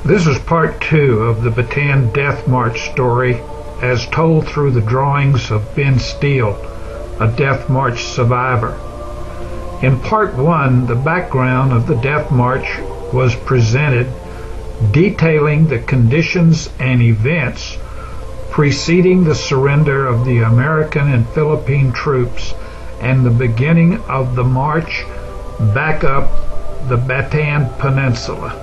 This is part 2 of the Bataan Death March story as told through the drawings of Ben Steele, a Death March survivor. In part 1, the background of the Death March was presented, detailing the conditions and events preceding the surrender of the American and Philippine troops and the beginning of the march back up the Bataan Peninsula.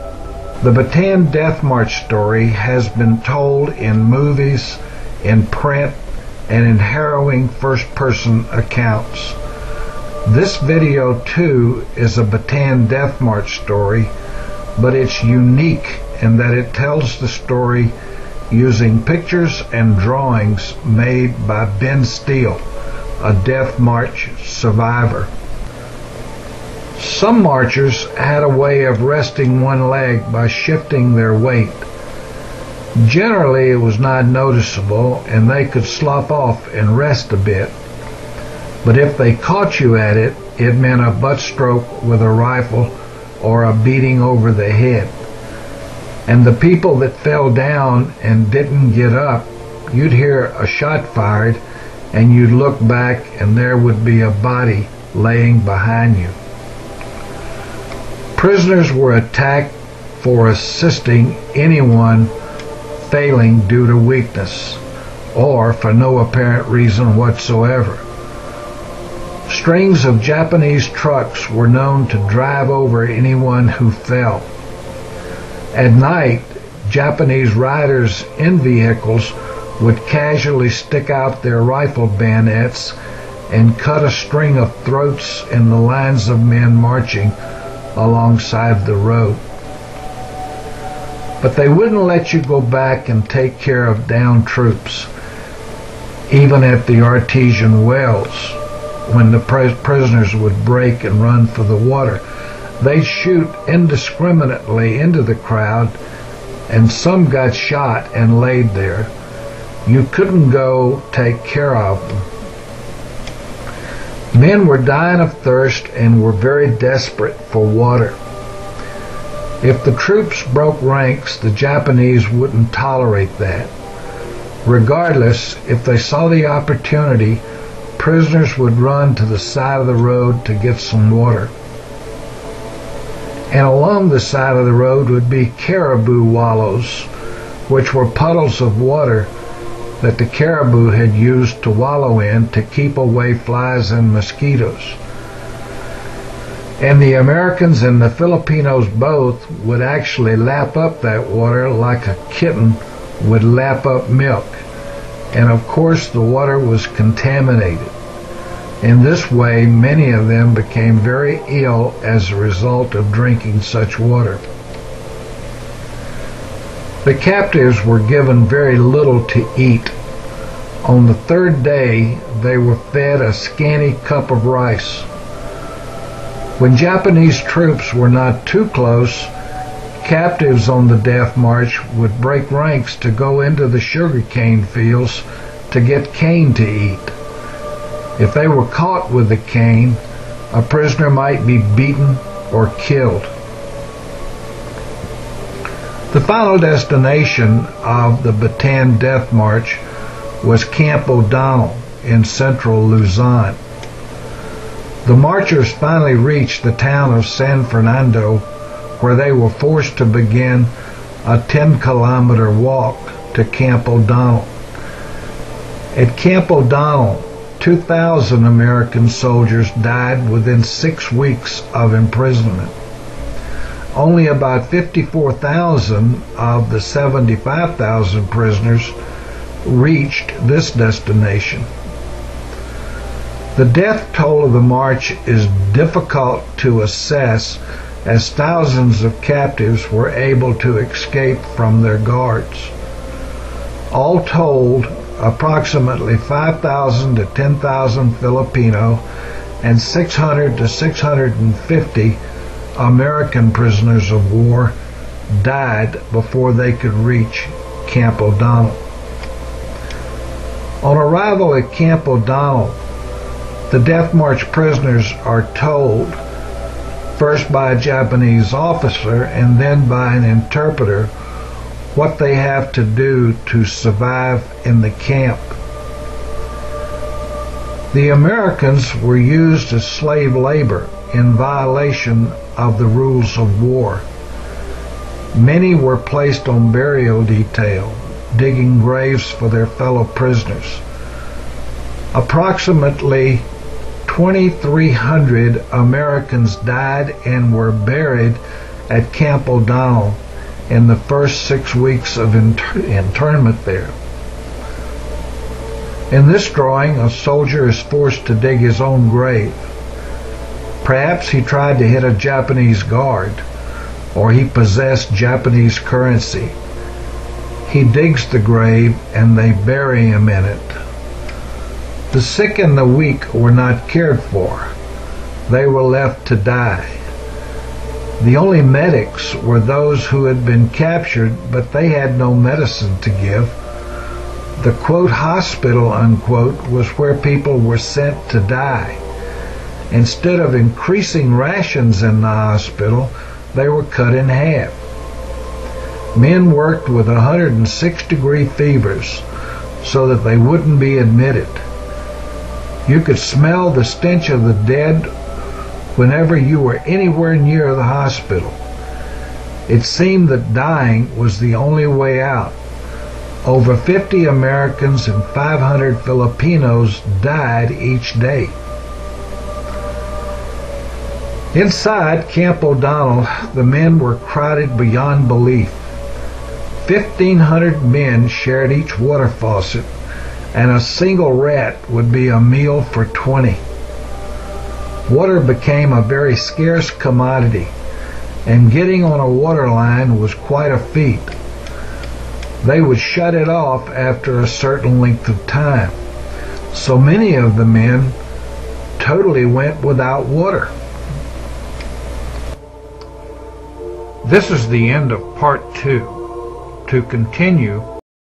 The Bataan Death March story has been told in movies, in print, and in harrowing first-person accounts. This video too is a Bataan Death March story, but it's unique in that it tells the story using pictures and drawings made by Ben Steele, a Death March survivor. Some marchers had a way of resting one leg by shifting their weight. Generally, it was not noticeable and they could slough off and rest a bit. But if they caught you at it, it meant a butt stroke with a rifle or a beating over the head. And the people that fell down and didn't get up, you'd hear a shot fired and you'd look back and there would be a body laying behind you. Prisoners were attacked for assisting anyone failing due to weakness or for no apparent reason whatsoever. Strings of Japanese trucks were known to drive over anyone who fell. At night, Japanese riders in vehicles would casually stick out their rifle bayonets and cut a string of throats in the lines of men marching alongside the road. But they wouldn't let you go back and take care of downed troops, even at the artesian wells. When the prisoners would break and run for the water, they'd shoot indiscriminately into the crowd, and some got shot and laid there. You couldn't go take care of them. Men were dying of thirst and were very desperate for water. If the troops broke ranks, the Japanese wouldn't tolerate that. Regardless, if they saw the opportunity, prisoners would run to the side of the road to get some water. And along the side of the road would be caribou wallows, which were puddles of water that the caribou had used to wallow in to keep away flies and mosquitoes. And the Americans and the Filipinos both would actually lap up that water like a kitten would lap up milk. And of course the water was contaminated. In this way, many of them became very ill as a result of drinking such water. The captives were given very little to eat. On the third day, they were fed a scanty cup of rice. When Japanese troops were not too close, captives on the Death March would break ranks to go into the sugarcane fields to get cane to eat. If they were caught with the cane, a prisoner might be beaten or killed. The final destination of the Bataan Death March was Camp O'Donnell in central Luzon. The marchers finally reached the town of San Fernando, where they were forced to begin a 10-kilometer walk to Camp O'Donnell. At Camp O'Donnell, 2,000 American soldiers died within 6 weeks of imprisonment. Only about 54,000 of the 75,000 prisoners reached this destination. The death toll of the march is difficult to assess, as thousands of captives were able to escape from their guards. All told, approximately 5,000 to 10,000 Filipino and 600 to 650 American prisoners of war died before they could reach Camp O'Donnell. On arrival at Camp O'Donnell, the Death March prisoners are told, first by a Japanese officer and then by an interpreter, what they have to do to survive in the camp. The Americans were used as slave labor in violation of the rules of war. Many were placed on burial detail, digging graves for their fellow prisoners. Approximately 2,300 Americans died and were buried at Camp O'Donnell in the first 6 weeks of internment there. In this drawing, a soldier is forced to dig his own grave. Perhaps he tried to hit a Japanese guard, or he possessed Japanese currency. He digs the grave and they bury him in it. The sick and the weak were not cared for. They were left to die. The only medics were those who had been captured, but they had no medicine to give. The quote hospital unquote was where people were sent to die. Instead of increasing rations in the hospital, they were cut in half. Men worked with 106-degree fevers so that they wouldn't be admitted. You could smell the stench of the dead whenever you were anywhere near the hospital. It seemed that dying was the only way out. Over 50 Americans and 500 Filipinos died each day. Inside Camp O'Donnell, the men were crowded beyond belief. 1,500 men shared each water faucet, and a single rat would be a meal for 20. Water became a very scarce commodity, and getting on a water line was quite a feat. They would shut it off after a certain length of time. So many of the men totally went without water. This is the end of part 2. To continue,